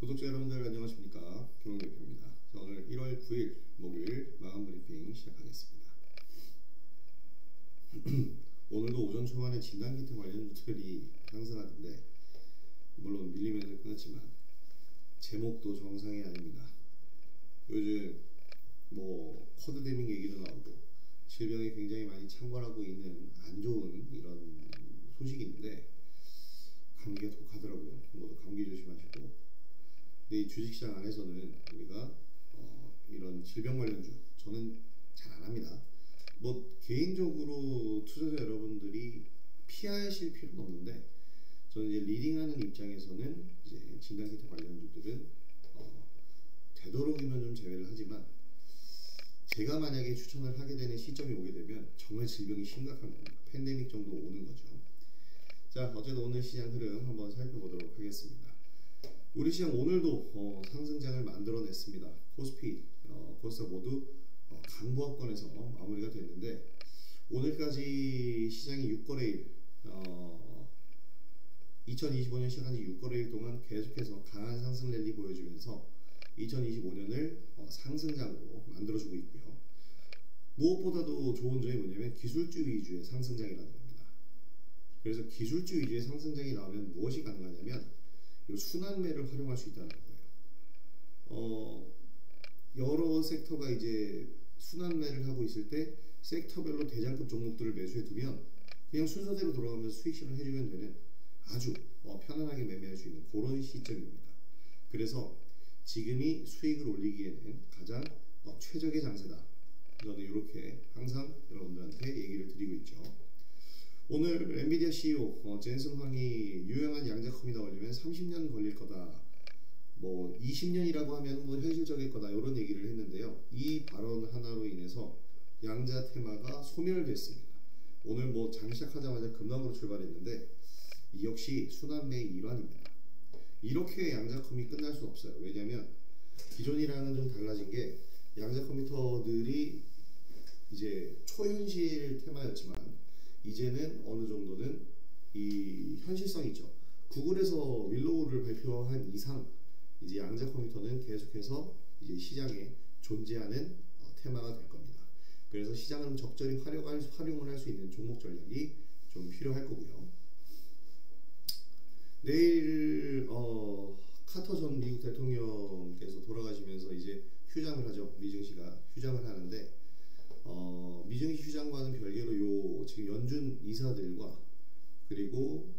구독자 여러분들 안녕하십니까, 김홍 대표입니다. 자, 오늘 1월 9일 목요일 마감 브리핑 시작하겠습니다. 오늘도 오전 초반에 진단키트 관련주들이 상승하던데, 물론 밀리면서 끝났지만 제목도 정상이 아닙니다. 요즘 쿼드 데밍 얘기도 나오고 질병이 굉장히 많이 창궐하고 있는 안 좋은 이런 소식이 있는데, 감기가 독하더라고요. 모두 감기 조심하시고. 근데 이 주식시장 안에서는 우리가 이런 질병 관련주, 저는 잘 안 합니다. 개인적으로 투자자 여러분들이 피하실 필요는 없는데, 저는 이제 리딩하는 입장에서는 이제 진단키트 관련주들은 되도록이면 좀 제외를 하지만, 제가 만약에 추천을 하게 되는 시점이 오게 되면 정말 질병이 심각한 겁니다. 팬데믹 정도 오는 거죠. 자, 어쨌든 오늘 시장 흐름 한번 살펴보도록 하겠습니다. 우리 시장 오늘도 상승장을 만들어냈습니다. 코스피, 코스닥 모두 강보합권에서 마무리가 됐는데, 오늘까지 시장이 6거래일, 2025년 시작한 지 6거래일 동안 계속해서 강한 상승 랠리 보여주면서 2025년을 상승장으로 만들어주고 있고요. 무엇보다도 좋은 점이 뭐냐면 기술주 위주의 상승장이라는 겁니다. 그래서 기술주 위주의 상승장이 나오면 무엇이 가능하냐면 이 순환매를 활용할 수 있다는 거예요. 여러 섹터가 이제 순환매를 하고 있을 때 섹터별로 대장급 종목들을 매수해 두면 그냥 순서대로 돌아가면서 수익 실현 해주면 되는 아주 편안하게 매매할 수 있는 그런 시점입니다. 그래서 지금이 수익을 올리기에는 가장 최적의 장세다. 저는 이렇게 항상 여러분들한테 얘기를 드리고 있죠. 오늘 엔비디아 CEO 젠슨 황이 유용한 양자컴이 나오려면 30년 걸릴 거다, 20년이라고 하면 현실적일 거다, 이런 얘기를 했는데요. 이 발언 하나로 인해서 양자 테마가 소멸됐습니다. 오늘 장 시작하자마자 급락으로 출발했는데, 이 역시 순환매의 일환입니다. 이렇게 양자컴이 끝날 수 없어요. 왜냐하면 기존이랑은 좀 달라진 게, 양자 컴퓨터들이 이제 초현실 테마였지만 이제는 어느 정도는 이 현실성이 있죠. 구글에서 윌로우를 발표한 이상 이제 양자 컴퓨터는 계속해서 이제 시장에 존재하는 테마가 될 겁니다. 그래서 시장은 적절히 활용을 할 수 있는 종목 전략이 좀 필요할 거고요. 내일 카터 전 미국 대통령께서 돌아가시면서 이제 휴장을 하죠. 미증시가 휴장을 하는데, 미증시 휴장과는 별개로 지금 연준 이사들과 그리고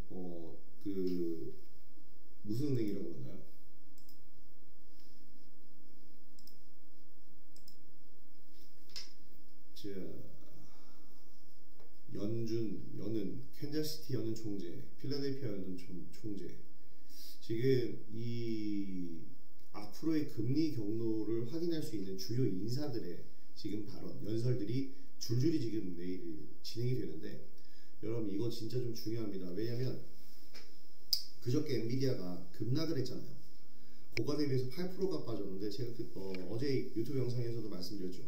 무슨 은행이라고 그러나요? 연은 캔자스시티 연은 총재, 필라델피아 연은 총재, 지금 이 앞으로의 금리 경로를 확인할 수 있는 주요 인사들의 지금 발언, 연설들이 줄줄이 지금 내일 진행이 되는데, 여러분 이거 진짜 좀 중요합니다. 왜냐면 그저께 엔비디아가 급락을 했잖아요. 고가 대비해서 8%가 빠졌는데, 제가 어제 유튜브 영상에서도 말씀드렸죠.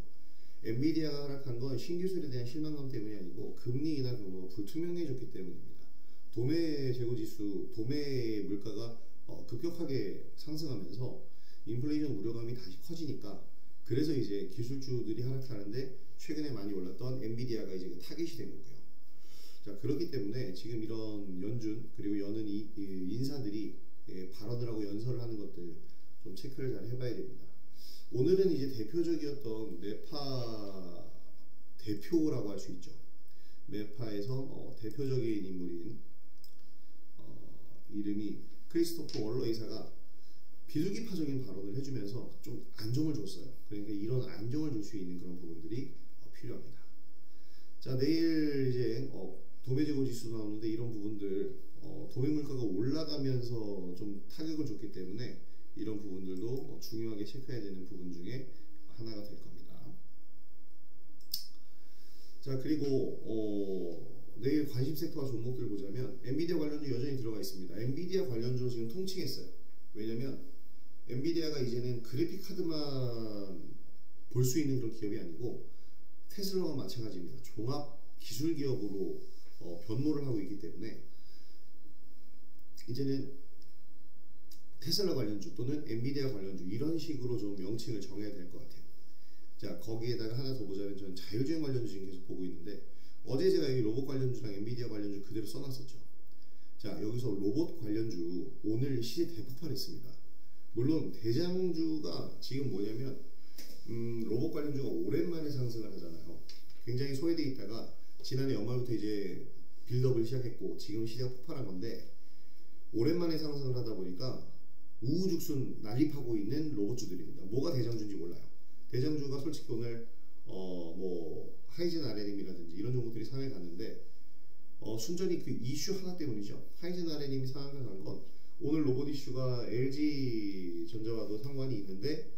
엔비디아가 하락한 건 신기술에 대한 실망감 때문이 아니고 금리 인하 경로가 불투명해졌기 때문입니다. 도매 재고지수, 도매 물가가 급격하게 상승하면서 인플레이션 우려감이 다시 커지니까, 그래서 이제 기술주들이 하락하는데 최근에 많이 올랐던 엔비디아가 이제 타깃이 된 거고요. 자, 그렇기 때문에 지금 이런 연준 그리고 연은 인사들이 발언을 하고 연설을 하는 것들 좀 체크를 잘 해봐야 됩니다. 오늘은 이제 대표적이었던 메파 대표라고 할 수 있죠. 메파에서 대표적인 인물인 이름이 크리스토퍼 월러 이사가 비둘기파적인 발언을 해주면서 좀 안정을 줬어요. 그러니까 이런 안정을 줄 수 있는 그런 부분들이 필요합니다. 자, 내일 이제 도매재고 지수 나오는데, 이런 부분들 도매 물가가 올라가면서 좀 타격을 줬기 때문에 이런 부분들도 중요하게 체크해야 되는 부분 중에 하나가 될 겁니다. 자, 그리고 내일 관심 섹터와 종목들 보자면 엔비디아 관련주 여전히 들어가 있습니다. 엔비디아 관련주로 지금 통칭했어요. 왜냐면 엔비디아가 이제는 그래픽 카드만 볼 수 있는 그런 기업이 아니고 테슬라와 마찬가지입니다. 종합 기술 기업으로 변모를 하고 있기 때문에 이제는 테슬라 관련주 또는 엔비디아 관련주 이런 식으로 좀 명칭을 정해야 될 것 같아요. 자, 거기에다가 하나 더 보자면 저는 자율주행 관련주 지금 계속 보고 있는데 어제 제가 이 로봇 관련주랑 엔비디아 관련주 그대로 써놨었죠. 자, 여기서 로봇 관련주 오늘 시세 대폭발했습니다. 물론 대장주가 지금 뭐냐면 로봇 관련주가 오랜만에 상승을 하잖아요. 굉장히 소외돼 있다가 지난해 연말부터 이제 빌드업을 시작했고 지금 시세가 폭발한 건데 오랜만에 상승을 하다 보니까 우후죽순 난립하고 있는 로봇주들입니다. 뭐가 대장주인지 몰라요. 대장주가 솔직히 오늘 뭐 하이젠 RNM이라든지 이런 종목들이 상해 갔는데 순전히 그 이슈 하나 때문이죠. 하이젠 RNM이 상한가 간 건 오늘 로봇 이슈가 LG 전자와도 상관이 있는데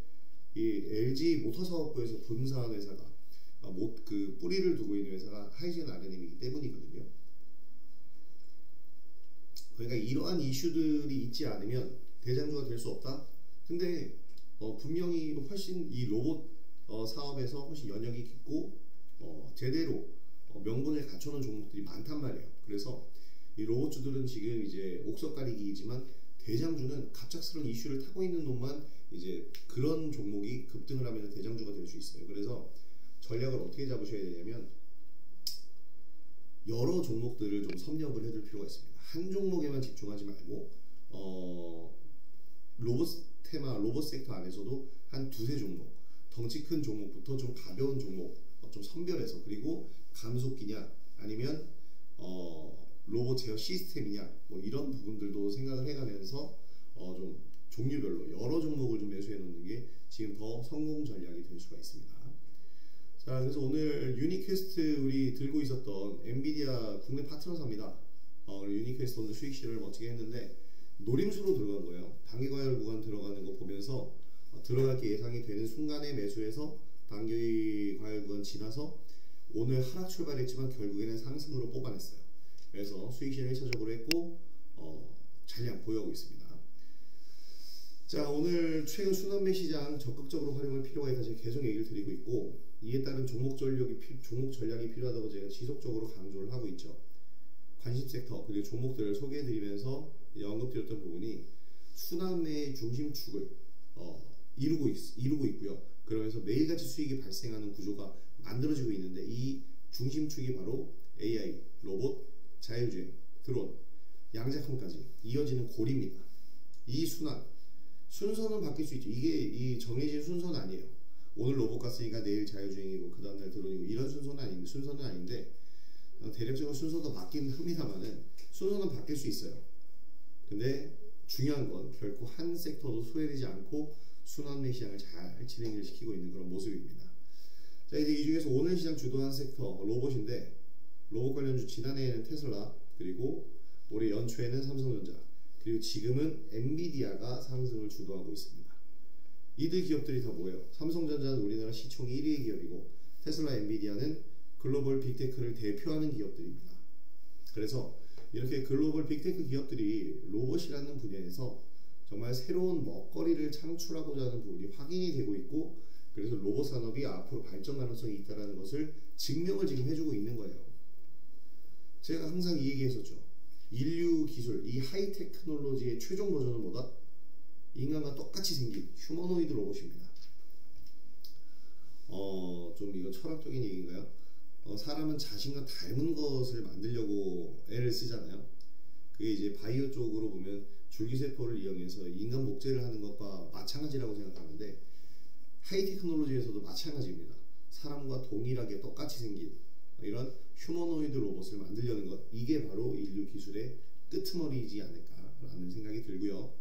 이 LG 모터 사업부에서 분사한 회사가 그 뿌리를 두고 있는 회사가 하이젠 RNM이기 때문이거든요. 그러니까 이러한 이슈들이 있지 않으면 대장주가 될 수 없다. 근데 분명히 훨씬 이 로봇 사업에서 훨씬 연역이 깊고 제대로 명분을 갖춰놓은 종목들이 많단 말이에요. 그래서 이 로봇주들은 지금 이제 옥석 가리기이지만 대장주는 갑작스러운 이슈를 타고 있는 놈만 이제 그런 종목이 급등을 하면서 대장주가 될 수 있어요. 그래서 전략을 어떻게 잡으셔야 되냐면 여러 종목들을 좀 섭렵을 해둘 필요가 있습니다. 한 종목에만 집중하지 말고 로봇 테마, 로봇 섹터 안에서도 한 두세 종목, 덩치 큰 종목부터 좀 가벼운 종목 좀 선별해서, 그리고 감속기냐 아니면 로봇 제어 시스템이냐 뭐 이런 부분들도 생각을 해가면서 좀 종류별로 여러 종목을 좀 매수해 놓는 게 지금 더 성공 전략이 될 수가 있습니다. 자, 그래서 오늘 유니퀘스트 우리 들고 있었던 엔비디아 국내 파트너사입니다. 유니퀘스트 오늘 수익 실현을 멋지게 했는데 노림수로 들어간 거예요. 단기과열 구간 들어가는 거 보면서 들어갈 게 예상이 되는 순간에 매수해서 단기과열 구간 지나서 오늘 하락 출발했지만 결국에는 상승으로 뽑아냈어요. 그래서 수익 실현 1차적으로 했고 잔량 보유하고 있습니다. 자, 오늘 최근 순환매 시장 적극적으로 활용할 필요가 있다 제가 계속 얘기를 드리고 있고, 이에 따른 종목 전략이 필요하다고 제가 지속적으로 강조를 하고 있죠. 관심 섹터 그리고 종목들을 소개해드리면서 언급드렸던 부분이 순환매의 중심축을 이루고 있고요. 그러면서 매일같이 수익이 발생하는 구조가 만들어지고 있는데 이 중심축이 바로 AI, 로봇, 자율주행, 드론, 양자칸까지 이어지는 고리입니다. 이 순서는 바뀔 수 있죠. 이게 이 정해진 순서는 아니에요. 오늘 로봇 갔으니까 내일 자율주행이고 그 다음날 드론이고 이런 순서는 아닌데 대략적으로 순서도 바뀌긴 합니다만은 순서는 바뀔 수 있어요. 근데 중요한 건 결코 한 섹터도 소외되지 않고 순환매 시장을 잘 진행을 시키고 있는 그런 모습입니다. 자, 이제 이 중에서 오늘 시장 주도한 섹터 로봇인데, 로봇 관련주 지난해에는 테슬라, 그리고 올해 연초에는 삼성전자, 그리고 지금은 엔비디아가 상승을 주도하고 있습니다. 이들 기업들이 다 뭐예요? 삼성전자는 우리나라 시총 1위의 기업이고 테슬라, 엔비디아는 글로벌 빅테크를 대표하는 기업들입니다. 그래서 이렇게 글로벌 빅테크 기업들이 로봇이라는 분야에서 정말 새로운 먹거리를 창출하고자 하는 부분이 확인이 되고 있고, 그래서 로봇 산업이 앞으로 발전 가능성이 있다는 것을 증명을 지금 해주고 있는 거예요. 제가 항상 이 얘기했었죠. 인류 기술, 이 하이테크놀로지의 최종 버전은 뭐다? 인간과 똑같이 생긴 휴머노이드 로봇입니다. 좀 이거 철학적인 얘기인가요? 사람은 자신과 닮은 것을 만들려고 애를 쓰잖아요. 그게 이제 바이오 쪽으로 보면 줄기세포를 이용해서 인간 복제를 하는 것과 마찬가지라고 생각하는데, 하이테크놀로지에서도 마찬가지입니다. 사람과 동일하게 똑같이 생긴 이런 휴머노이드 로봇을 만들려는 것, 이게 바로 인류 기술의 끄트머리이지 않을까라는 생각이 들고요.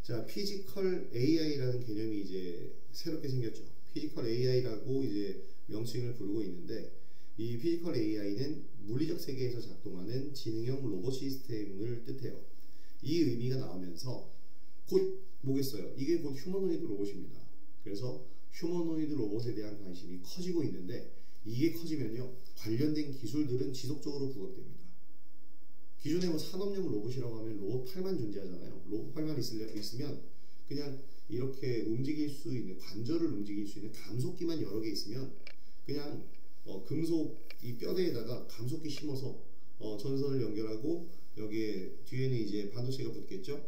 자, 피지컬 AI라는 개념이 이제 새롭게 생겼죠. 피지컬 AI라고 이제 명칭을 부르고 있는데, 이 피지컬 AI는 물리적 세계에서 작동하는 지능형 로봇 시스템을 뜻해요. 이 의미가 나오면서 곧 뭐겠어요? 이게 곧 휴머노이드 로봇입니다. 그래서 휴머노이드 로봇에 대한 관심이 커지고 있는데, 이게 커지면요 관련된 기술들은 지속적으로 부각됩니다. 기존에 뭐 산업용 로봇이라고 하면 로봇 팔만 존재하잖아요. 로봇 팔만 있으면 그냥 이렇게 움직일 수 있는, 관절을 움직일 수 있는 감속기만 여러 개 있으면 그냥 금속 이 뼈대에다가 감속기 심어서 전선을 연결하고 여기에 뒤에는 이제 반도체가 붙겠죠.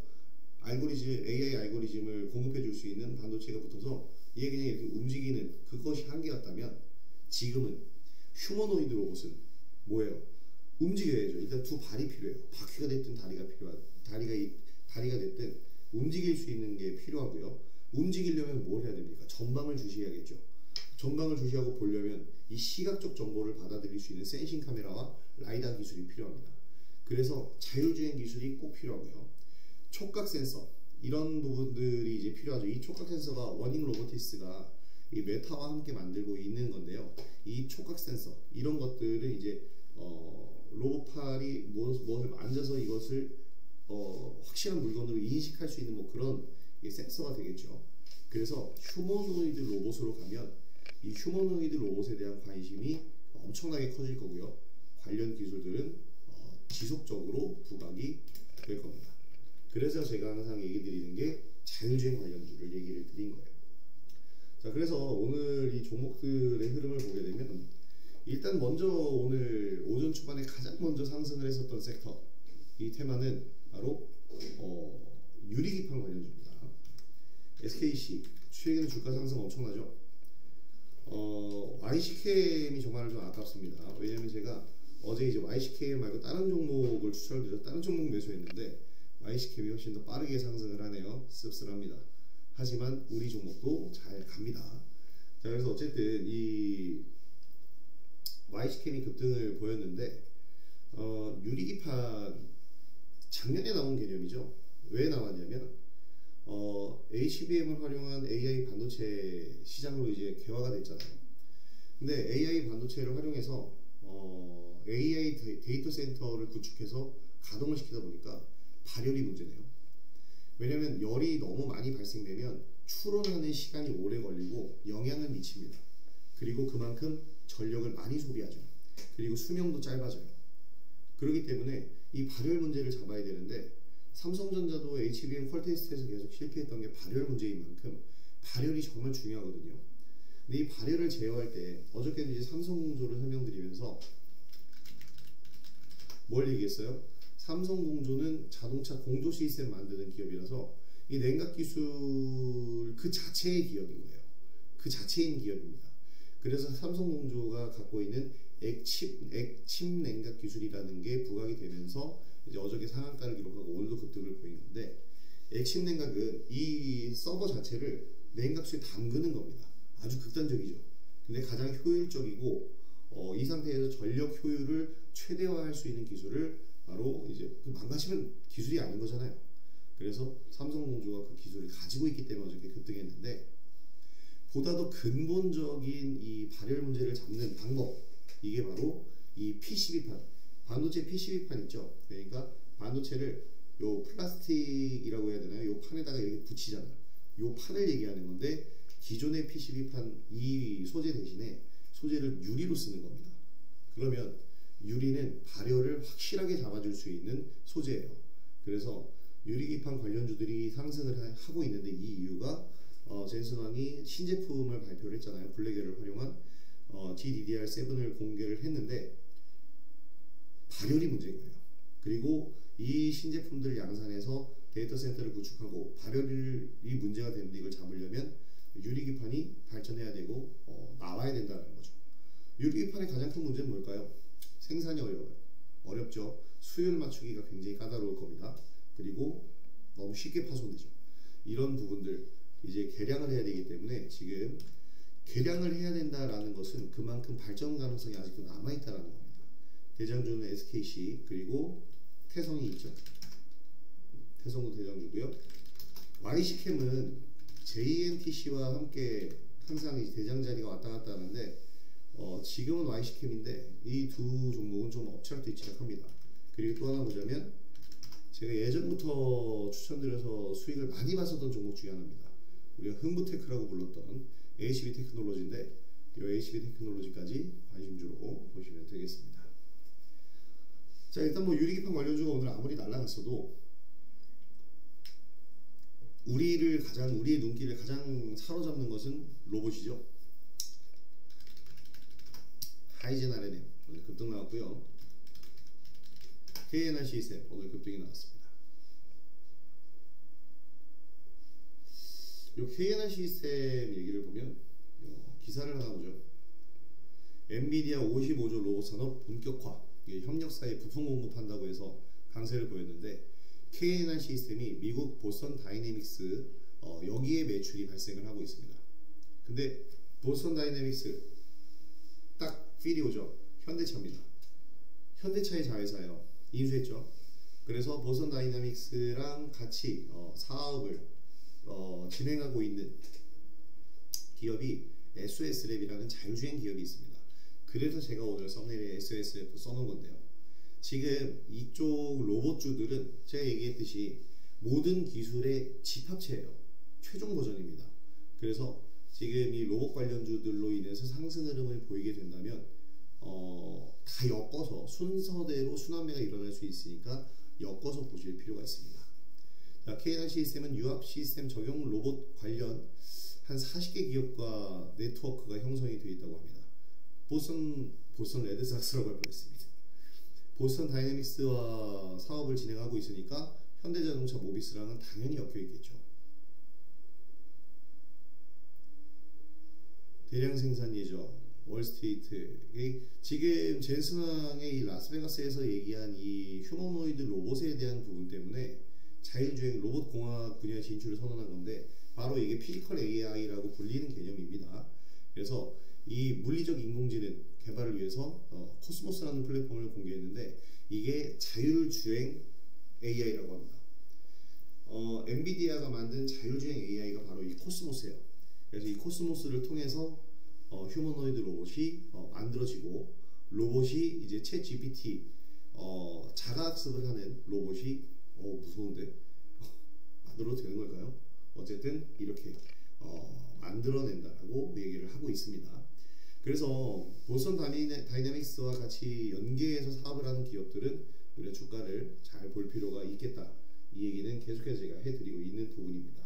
AI 알고리즘을 공급해 줄 수 있는 반도체가 붙어서 이게 그냥 이렇게 움직이는 그것이 한계였다면, 지금은 휴머노이드 로봇은 뭐예요? 움직여야죠. 일단 두 발이 필요해요. 바퀴가 됐든 다리가 됐든 움직일 수 있는 게 필요하고요. 움직이려면 뭘 해야 됩니까? 전방을 주시해야겠죠. 전방을 주시하고 보려면 이 시각적 정보를 받아들일 수 있는 센싱 카메라와 라이다 기술이 필요합니다. 그래서 자율주행 기술이 꼭 필요하고요. 촉각 센서, 이런 부분들이 이제 필요하죠. 이 촉각 센서가 워닝 로보티스가 이 메타와 함께 만들고 있는 건데요. 이 촉각 센서, 이런 것들은 이제 로봇팔이 무엇을 만져서 이것을 확실한 물건으로 인식할 수 있는 뭐 그런 센서가 되겠죠. 그래서 휴머노이드 로봇으로 가면 이 휴머노이드 로봇에 대한 관심이 엄청나게 커질 거고요. 관련 기술들은 지속적으로 부각이 될 겁니다. 그래서 제가 항상 얘기 드리는 게 자율주행 관련주를 얘기를 드린 거예요. 자, 그래서 오늘 이 종목들의 흐름을 보게 되면, 일단 먼저 오늘 오전 초반에 가장 먼저 상승을 했었던 섹터, 이 테마는 바로 유리기판 관련주입니다. SKC 최근에 주가 상승 엄청나죠. YCKM이 정말 좀 아깝습니다. 왜냐면 제가 어제 이제 YCKM 말고 다른 종목을 추천드려서 다른 종목 매수했는데 YCKM이 훨씬 더 빠르게 상승을 하네요. 씁쓸합니다. 하지만 우리 종목도 잘 갑니다. 자, 그래서 어쨌든 이 YCKM이 급등을 보였는데, 유리기판 작년에 나온 개념이죠. 왜 나왔냐면 HBM을 활용한 AI 반도체 시장으로 이제 개화가 됐잖아요. 근데 AI 반도체를 활용해서 AI 데이터 센터를 구축해서 가동을 시키다 보니까 발열이 문제네요. 왜냐면 열이 너무 많이 발생되면 추론하는 시간이 오래 걸리고 영향을 미칩니다. 그리고 그만큼 전력을 많이 소비하죠. 그리고 수명도 짧아져요. 그렇기 때문에 이 발열 문제를 잡아야 되는데, 삼성전자도 HBM 퀄 테스트에서 계속 실패했던 게 발열 문제인 만큼 발열이 정말 중요하거든요. 근데 이 발열을 제어할 때 어저께도 이제 삼성공조를 설명드리면서 뭘 얘기했어요? 삼성공조는 자동차 공조 시스템 만드는 기업이라서 이 냉각 기술 그 자체의 기업인 거예요. 그 자체인 기업입니다. 그래서 삼성공조가 갖고 있는 액침 냉각 기술이라는 게 부각이 되면서 이제 어저께 상한가를 기록하고 오늘도 급등을 보인 건데, 액침 냉각은 이 서버 자체를 냉각수에 담그는 겁니다. 아주 극단적이죠. 근데 가장 효율적이고 이 상태에서 전력 효율을 최대화할 수 있는 기술을 바로 이제 망가지면 기술이 아닌 거잖아요. 그래서 삼성공조가 그 기술을 가지고 있기 때문에 어저께 급등했는데, 보다 더 근본적인 이 발열 문제를 잡는 방법, 이게 바로 이 PCB판, 반도체 PCB판 있죠. 그러니까 반도체를 요 플라스틱이라고 해야 되나요? 요 판에다가 이렇게 붙이잖아요. 요 판을 얘기하는 건데, 기존의 PCB판 이 소재 대신에 소재를 유리로 쓰는 겁니다. 그러면 유리는 발열을 확실하게 잡아줄 수 있는 소재예요. 그래서 유리기판 관련주들이 상승을 하고 있는데, 이 이유가 젠슨왕이 신제품을 발표를 했잖아요. 블랙웰을 활용한 GDDR7을 공개를 했는데 발열이 문제인 거예요. 그리고 이 신제품들 양산해서 데이터 센터를 구축하고 발열이 문제가 되는데, 이걸 잡으려면 유리기판이 발전해야 되고 나와야 된다는 거죠. 유리기판의 가장 큰 문제는 뭘까요? 생산이 어려워요. 어렵죠. 수율 맞추기가 굉장히 까다로울 겁니다. 그리고 너무 쉽게 파손되죠. 이런 부분들 이제 개량을 해야 되기 때문에, 지금 개량을 해야 된다라는 것은 그만큼 발전 가능성이 아직도 남아있다라는 겁니다. 대장주는 SKC, 그리고 태성이 있죠. 태성도 대장주고요. YC캠은 JNTC와 함께 항상 이 대장 자리가 왔다 갔다 하는데, 지금은 YC캠인데 이 두 종목은 좀 엎치락뒤치락합니다. 그리고 또 하나 보자면, 제가 예전부터 추천드려서 수익을 많이 봤었던 종목 중에 하나입니다. 우리가 흥부테크라고 불렀던 HB 테크놀로지인데, 이 HB 테크놀로지까지 관심주로 보시면 되겠습니다. 자, 일단 뭐 유리기판 관련주가 오늘 아무리 날아갔어도 우리의 눈길을 가장 사로잡는 것은 로봇이죠. 하이젠 RNM 오늘 급등 나왔고요. KNR 시스템 오늘 급등이 나왔습니다. 이 KNR 시스템 얘기를 보면 기사를 하나 보죠. 엔비디아 55조 로봇 산업 본격화, 협력 사이 부품 공급한다고 해서 강세를 보였는데 KNR 시스템이 미국 보스턴 다이내믹스 여기에 매출이 발생을 하고 있습니다. 근데 보스턴 다이내믹스 딱 필이 오죠. 현대차입니다. 현대차의 자회사예요. 인수했죠. 그래서 보스턴 다이내믹스랑 같이 사업을 진행하고 있는 기업이 SOS랩이라는 자율주행 기업이 있습니다. 그래서 제가 오늘 썸네일에 SOS랩도 써놓은 건데요. 지금 이쪽 로봇주들은 제가 얘기했듯이 모든 기술의 집합체예요. 최종 버전입니다. 그래서 지금 이 로봇 관련주들로 인해서 상승 흐름을 보이게 된다면 다 엮어서 순서대로 순환매가 일어날 수 있으니까 엮어서 보실 필요가 있습니다. 자, KNR 시스템은 유압 시스템 적용 로봇 관련 한 40개 기업과 네트워크가 형성이 되어 있다고 합니다. 보스턴 레드삭스라고 할 뻔했습니다. 보스턴 다이내믹스와 사업을 진행하고 있으니까 현대자동차 모비스랑은 당연히 엮여 있겠죠. 대량 생산 예정, 월스트리트. 지금 젠슨왕의 이 라스베가스에서 얘기한 이 휴머노이드 로봇에 대한 부분 때문에 자율주행 로봇 공학 분야 진출을 선언한 건데 바로 이게 피지컬 AI라고 불리는 개념입니다. 그래서 이 물리적 인공지능 개발을 위해서 코스모스라는 플랫폼을 공개했는데 이게 자율주행 AI라고 합니다. 엔비디아가 만든 자율주행 AI가 바로 이 코스모스예요. 그래서 이 코스모스를 통해서 휴머노이드 로봇이 만들어지고 로봇이 이제 챗 GPT 자가학습을 하는 로봇이 무서운데 만들어도 되는 걸까요? 어쨌든 이렇게 만들어낸다라고 얘기를 하고 있습니다. 그래서 보스턴 다이내믹스와 같이 연계해서 사업을 하는 기업들은 우리가 주가를 잘 볼 필요가 있겠다. 이 얘기는 계속해서 제가 해드리고 있는 부분입니다.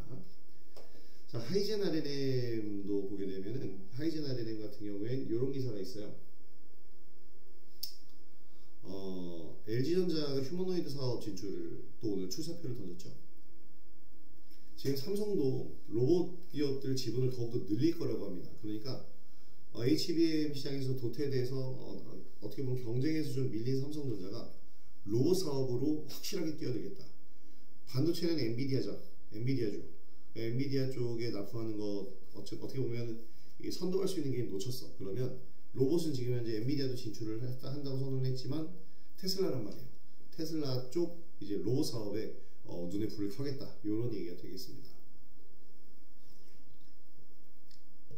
자, 하이젠 RNM도 보게 되면은 하이젠 RNM 같은 경우엔 이런 기사가 있어요. LG전자가 휴머노이드 사업 진출을 또 오늘 출사표를 던졌죠. 지금 삼성도 로봇 기업들 지분을 더욱더 늘릴 거라고 합니다. 그러니까 HBM 시장에서 도태돼서 어떻게 보면 경쟁에서 좀 밀린 삼성전자가 로봇 사업으로 확실하게 뛰어들겠다. 반도체는 엔비디아죠. 엔비디아 쪽에 납품하는 거 어떻게 보면 선도할 수 있는 게 놓쳤어. 그러면 로봇은 지금 현재 엔비디아도 진출을 한다고 선언을 했지만 테슬라란 말이에요. 테슬라 쪽 이제 로봇 사업에 눈에 불을 켜겠다. 이런 얘기가 되겠습니다.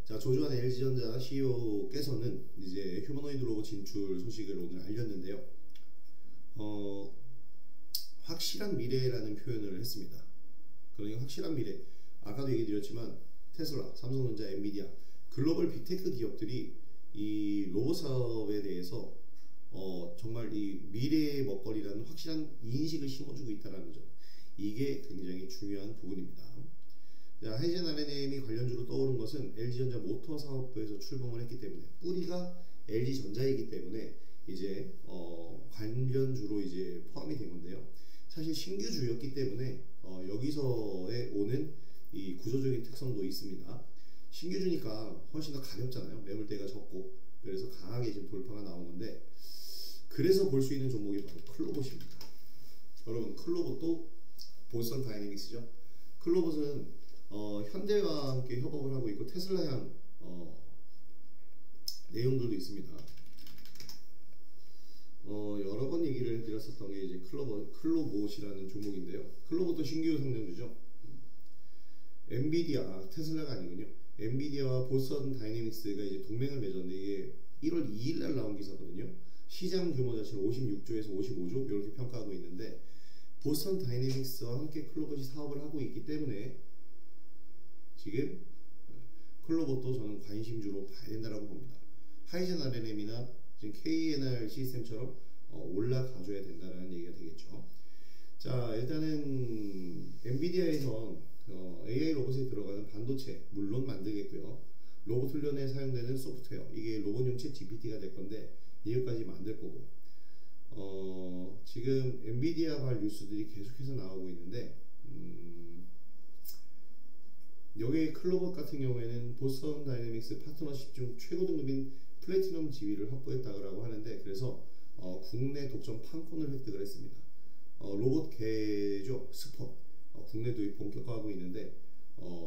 자, 조주환 LG전자 CEO께서는 이제 휴머노이드 로봇 진출 소식을 오늘 알렸는데요. 확실한 미래라는 표현을 했습니다. 그러니까 확실한 미래. 아까도 얘기 드렸지만 테슬라, 삼성전자, 엔비디아 글로벌 빅테크 기업들이 이 로봇 사업에 대해서 정말 이 미래의 먹거리라는 확실한 인식을 심어주고 있다는 점. 이게 굉장히 중요한 부분입니다. 자, 하이젠 RNM이 관련주로 떠오른 것은 LG전자 모터 사업부에서 출범을 했기 때문에 뿌리가 LG전자이기 때문에 이제 관련주로 이제 포함이 된 건데요. 사실 신규주였기 때문에 여기서에 오는 이 구조적인 특성도 있습니다. 신규주니까 훨씬 더 가볍잖아요. 매물대가 적고 그래서 강하게 지금 돌파가 나온 건데 그래서 볼 수 있는 종목이 바로 클로봇입니다. 여러분 클로봇도 보스턴 다이내믹스죠. 클로봇은 현대와 함께 협업을 하고 있고 테슬라향 내용들도 있습니다. 여러 번 얘기를 해드렸었던 게 이제 클로봇이라는 종목인데요. 클로봇도 신규 상장주죠. 엔비디아, 테슬라가 아니군요. 엔비디아와 보스턴 다이내믹스가 이제 동맹을 맺었는데 이게 1월 2일 날 나온 기사거든요. 시장 규모 자체는 56조에서 55조 이렇게 평가하고 있는데 보스턴 다이내믹스와 함께 클로봇이 사업을 하고 있기 때문에 지금 클로봇도 저는 관심주로 봐야 된다고 봅니다. 하이젠 RNM이나 지금 KNR 시스템처럼 올라가줘야 된다는 얘기가 되겠죠. 자, 일단은 엔비디아에선 AI 로봇에 들어가는 반도체 물론 만들겠고요. 로봇 훈련에 사용되는 소프트웨어 이게 로봇용 챗 GPT가 될 건데 이것까지 만들 거고 지금 엔비디아발 뉴스들이 계속해서 나오고 있는데 여기 클로버 같은 경우에는 보스턴 다이내믹스 파트너십 중 최고 등급인 플래티넘 지위를 확보했다고 하는데, 그래서 국내 독점 판권을 획득을 했습니다. 로봇계죠, 스퍼. 국내 도입 본격화하고 있는데,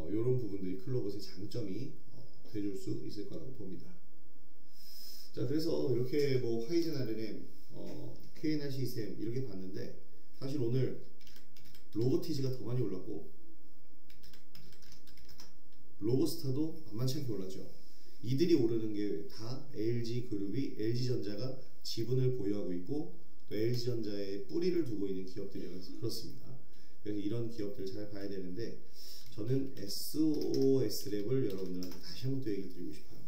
이런 부분들이 클로버의 장점이 돼줄 수 있을 거라고 봅니다. 자, 그래서 이렇게 뭐 화이젠 RNM, KNR 시스템 이렇게 봤는데, 사실 오늘 로보티즈가 더 많이 올랐고 로보스타도 만만치 않게 올랐죠. 이들이 오르는 게 다 LG그룹이, LG전자가 지분을 보유하고 있고 또 LG전자의 뿌리를 두고 있는 기업들이라서 그렇습니다. 그래서 이런 기업들 잘 봐야 되는데, 저는 SOS랩을 여러분들한테 다시 한번 또 얘기 드리고 싶어요.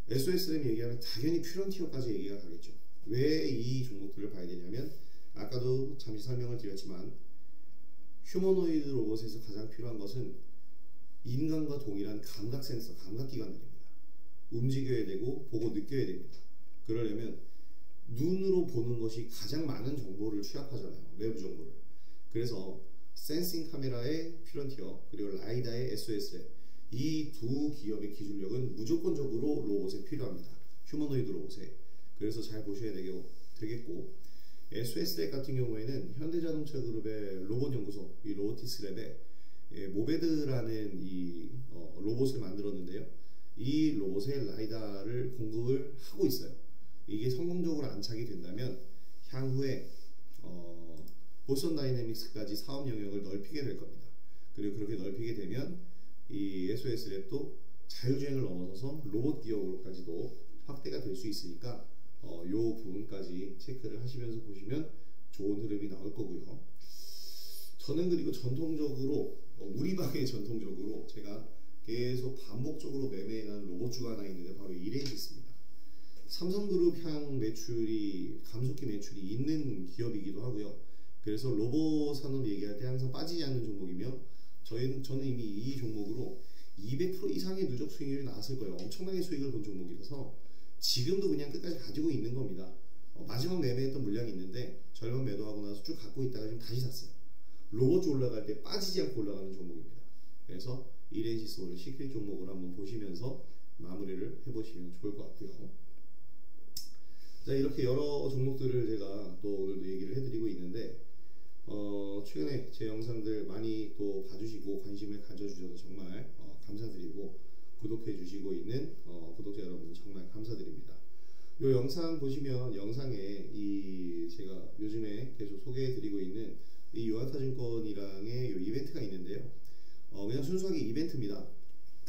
SOS랩 얘기하면 당연히 퓨런티어까지 얘기가 가겠죠. 왜 이 종목들을 봐야 되냐면, 아까도 잠시 설명을 드렸지만 휴머노이드 로봇에서 가장 필요한 것은 인간과 동일한 감각 센서, 감각기관들입니다. 움직여야 되고 보고 느껴야 됩니다. 그러려면 눈으로 보는 것이 가장 많은 정보를 취합하잖아요, 외부 정보를. 그래서 센싱 카메라의 퓨런티어 그리고 라이다의 SOS랩, 이 두 기업의 기술력은 무조건적으로 로봇에 필요합니다. 휴머노이드 로봇에. 그래서 잘 보셔야 되겠고, SOS랩 같은 경우에는 현대자동차 그룹의 로봇 연구소, 이 로보티스랩에 모베드라는 이 로봇을 만들었는데요. 이 로봇에 라이다를 공급을 하고 있어요. 이게 성공적으로 안착이 된다면 향후에 보스턴 다이내믹스까지 사업 영역을 넓히게 될 겁니다. 그리고 그렇게 넓히게 되면 이 SOS랩도 자율주행을 넘어서서 로봇 기업으로까지도 확대가 될 수 있으니까 요 부분까지 체크를 하시면서 보시면 좋은 흐름이 나올 거고요. 저는 그리고 전통적으로 우리 방에 전통적으로 제가 계속 반복적으로 매매해가는 로봇주가 하나 있는데 바로 이레인시스입니다. 삼성그룹 향 매출이, 감속기 매출이 있는 기업이기도 하고요. 그래서 로봇 산업 얘기할 때 항상 빠지지 않는 종목이며, 저는 이미 이 종목으로 200% 이상의 누적 수익률이 나왔을 거예요. 엄청나게 수익을 본 종목이라서 지금도 그냥 끝까지 가지고 있는 겁니다. 마지막 매매했던 물량이 있는데 절반 매도하고 나서 쭉 갖고 있다가 지금 다시 샀어요. 로봇주 올라갈 때 빠지지 않고 올라가는 종목입니다. 그래서 이레인시스 오늘 시크릿 종목을 한번 보시면서 마무리를 해보시면 좋을 것 같고요. 자, 이렇게 여러 종목들을 제가 또 오늘도 얘기를 해드리고 있는데, 최근에 제 영상들 많이 또 봐주시고 관심을 가져주셔서 정말 감사드리고, 구독해 주시고 있는 구독자 여러분들 정말 감사드립니다. 이 영상 보시면 영상에 제가 요즘에 계속 소개해 드리고 있는 이 유한타증권이랑의 이 이벤트가 있는데요. 그냥 순수하게 이벤트입니다.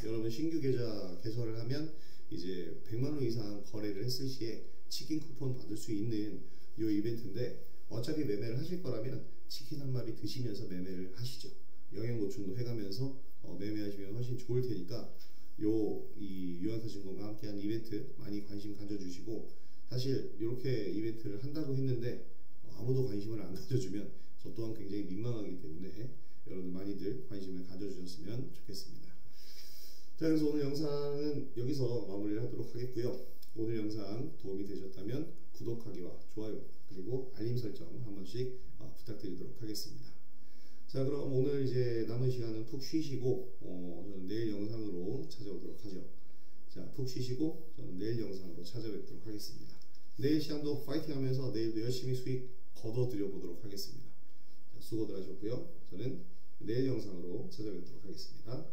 여러분 신규 계좌 개설을 하면 이제 100만원 이상 거래를 했을 시에 치킨 쿠폰 받을 수 있는 이 이벤트인데, 어차피 매매를 하실 거라면 치킨 한 마리 드시면서 매매를 하시죠. 영양 보충도 해가면서 매매하시면 훨씬 좋을 테니까 이 유한타증권과 함께한 이벤트 많이 관심 가져주시고, 사실 이렇게 이벤트를 한다고 했는데 아무도 관심을 안 가져주면 저 또한 굉장히 민망하기 때문에 여러분들 많이들 관심을 가져주셨으면 좋겠습니다. 자, 그래서 오늘 영상은 여기서 마무리를 하도록 하겠고요. 오늘 영상 도움이 되셨다면 구독하기와 좋아요 그리고 알림 설정 한 번씩 부탁드리도록 하겠습니다. 자, 그럼 오늘 이제 남은 시간은 푹 쉬시고 저는 내일 영상으로 찾아오도록 하죠. 자, 푹 쉬시고 저는 내일 영상으로 찾아뵙도록 하겠습니다. 내일 시간도 파이팅 하면서 내일도 열심히 수익 거둬들여 보도록 하겠습니다. 자, 수고들 하셨고요. 저는 내일 영상으로 찾아뵙도록 하겠습니다.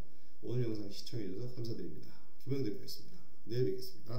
오늘 영상 시청해주셔서 감사드립니다. 김영 대표였습니다. 내일 뵙겠습니다.